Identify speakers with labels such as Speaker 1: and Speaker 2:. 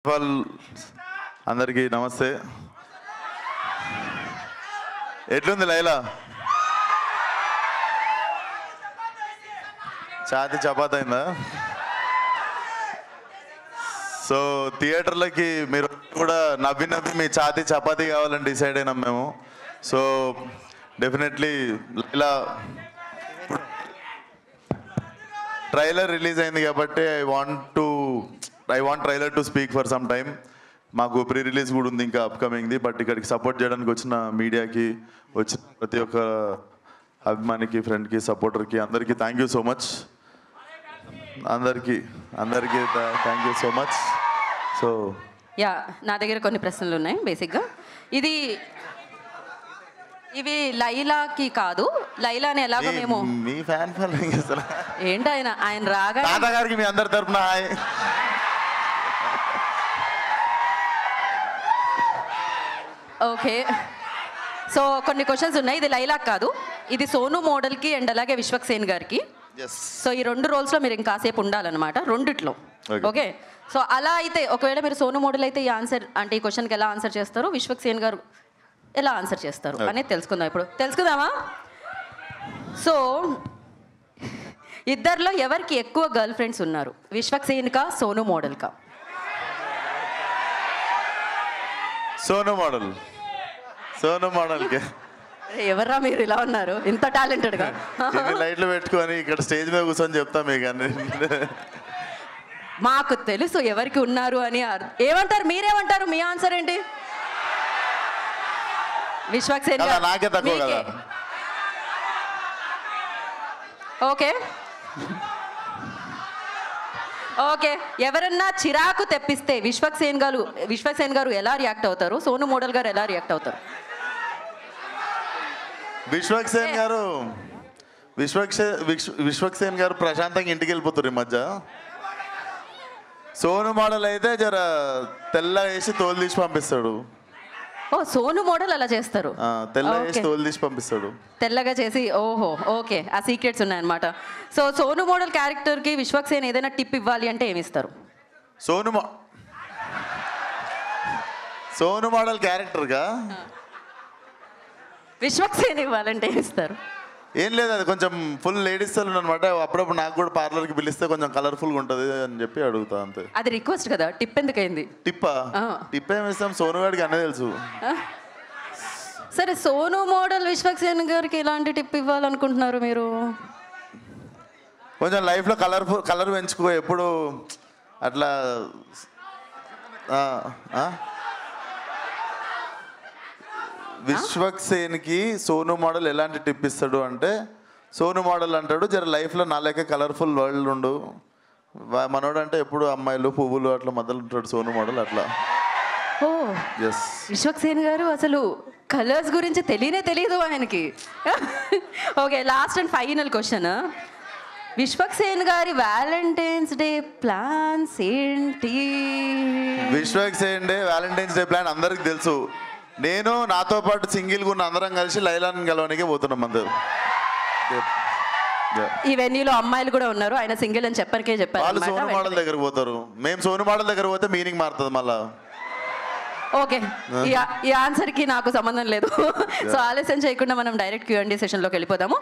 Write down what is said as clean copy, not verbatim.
Speaker 1: All అందరికీ నమస్తే. ఎట్లుంది లైలా? ఛాతి చపాతీ అయిందా? సో థియేటర్లకి మీరు కూడా నవ్వి నవ్వి మీ ఛాతి చపాతీ కావాలని డిసైడ్ అయినాం మేము. So definitely Laila trailer release అయింది కాబట్టి I want trailer to speak for some time. మాకు ప్రీ రిలీజ్ కూడా ఉంది ఇంకా అప్కమింగ్ది. బట్ ఇక్కడికి సపోర్ట్ చేయడానికి వచ్చిన మీడియాకి, వచ్చిన ప్రతి ఒక్క అభిమానికి, ఫ్రెండ్కి, సపోర్టర్కి అందరికీ థ్యాంక్ యూ సో మచ్. అందరికీ thank you so much. So
Speaker 2: నా దగ్గర కొన్ని ప్రశ్నలు ఉన్నాయి. బేసిక్గా ఇవి లైలాకి కాదు, లైలాని ఎలాగో మేము
Speaker 1: మీ ఫ్యాన్ ఫాలోయింగ్ అసలు
Speaker 2: ఏంటి ఆయన రాగా
Speaker 1: తాతగారికి మీ అందరి తరపున హాయ్.
Speaker 2: ఓకే, సో కొన్ని క్వశ్చన్స్ ఉన్నాయి. ఇది లైలాక్ కాదు, ఇది సోను మోడల్కి అండ్ అలాగే విశ్వక్సేన్ గారికి. సో ఈ రెండు రోల్స్లో మీరు ఇంకాసేపు ఉండాలన్నమాట, రెండిట్లో. ఓకే, సో అలా అయితే ఒకవేళ మీరు సోను మోడల్ అయితే ఈ ఆన్సర్ అంటే ఈ క్వశ్చన్కి ఎలా ఆన్సర్ చేస్తారు, విశ్వక్సేన్ గారు ఎలా ఆన్సర్ చేస్తారు అనేది తెలుసుకుందాం. ఇప్పుడు తెలుసుకుందామా? సో ఇద్దరిలో ఎవరికి ఎక్కువ గర్ల్ ఫ్రెండ్స్ ఉన్నారు, విశ్వక్సేన్కా సోను మోడల్కా?
Speaker 1: సోను మోడల్కి.
Speaker 2: ఎవర్రా మీరు ఇలా ఉన్నారు ఇంత టాలెంటెడ్గా?
Speaker 1: లైట్లు పెట్టుకొని ఇక్కడ స్టేజ్ మీద కూర్చొని చెప్తాం మీకు అన్ని.
Speaker 2: మాకు తెలుసు ఎవరికి ఉన్నారు అని. ఏమంటారు, మీరేమంటారు? మీ ఆన్సర్ ఏంటి? విశ్వక్సేన్
Speaker 1: నాకే తక్కువ కదా.
Speaker 2: ఓకే ఓకే, ఎవరన్నా చిరాకు తెప్పిస్తే విశ్వక్సేన్ గారు ఎలా రియాక్ట్ అవుతారు, సోను మోడల్ గారు ఎలా రియాక్ట్ అవుతారు?
Speaker 1: విశ్వక్సేన్ గారు ప్రశాంతంగా ఇంటికి వెళ్ళిపోతారు ఈ మధ్య. సోను మోడల్ అయితే జర తెల్ల వేసి తోలు తీసి పంపిస్తాడు.
Speaker 2: ఓ, సోను మోడల్ అలా చేస్తారు,
Speaker 1: తెల్ల వేసి తోలు తీసి పంపిస్తాడు,
Speaker 2: తెల్లగా చేసి. ఓహో, ఓకే, ఆ సీక్రెట్స్ ఉన్నాయన్నమాట. సో సోను మోడల్ క్యారెక్టర్కి విశ్వక్సేన్ ఏదైనా టిప్ ఇవ్వాలి అంటే ఏమి ఇస్తారు?
Speaker 1: సోను మోడల్ క్యారెక్టర్గా
Speaker 2: విశ్వక్సేన్ ఇవ్వాలంటే ఏమి ఇస్తారు?
Speaker 1: ఏం లేదు, అది కొంచెం ఫుల్ లేడీస్ అనమాట. అప్పుడప్పుడు నాకు కూడా పార్లర్కి పిలిస్తే కొంచెం కలర్ఫుల్గా ఉంటుంది అని చెప్పి అడుగుతా అంతే.
Speaker 2: అది రిక్వెస్ట్ కదా, టిప్ ఎందుకైంది?
Speaker 1: టిప్ ఏమి ఇస్తాం, సోను గారికి అన్నీ తెలుసు.
Speaker 2: సరే, సోను మోడల్ విశ్వక్సేన్ గారికి ఎలాంటి టిప్ ఇవ్వాలనుకుంటున్నారు మీరు?
Speaker 1: కొంచెం లైఫ్లో కలర్ పెంచుకో ఎప్పుడు అట్లా. విశ్వక్సేన్కి సోను మోడల్ ఎలాంటి టిప్ ఇస్తాడు అంటే, సోను మోడల్ అంటాడు జర లైఫ్లో నా లెక్క కలర్ఫుల్ వరల్డ్ ఉండు. మనోడు అంటే ఎప్పుడు అమ్మాయిలు పువ్వులు అట్లా మధ్యలో ఉంటాడు సోను మోడల్ అట్లా.
Speaker 2: ఓ, విశ్వక్సేన్ గారు అసలు కలర్స్ గురించి తెలియదు ఆయనకి. Okay, last and final question. Vishwaksen గారి వ్యాలంటైన్స్ డే ప్లాన్స్ ఏంటి?
Speaker 1: Vishwaksen day Valentine's day plan అందరికి తెలుసు. నేను నాతో పాటు సింగిల్గా ఉన్న అందరం కలిసి లైలాని గెలవడానికి పోతున్నాం అందరు.
Speaker 2: ఈ వెన్యూలో అమ్మాయిలు కూడా ఉన్నారు, ఆయన సింగిల్ అని చెప్పారు.
Speaker 1: వాళ్ళు సోను మోడల్ దగ్గర పోతారు, మేము సోను మోడల్ దగ్గర పోతే మీనింగ్ మారుతుంది మళ్ళా.
Speaker 2: ఓకే, ఈ ఆన్సర్కి నాకు సంబంధం లేదు. సో ఆలస్యం చేయకుండా మనం డైరెక్ట్ Q&A సెషన్లోకి వెళ్ళిపోదాము.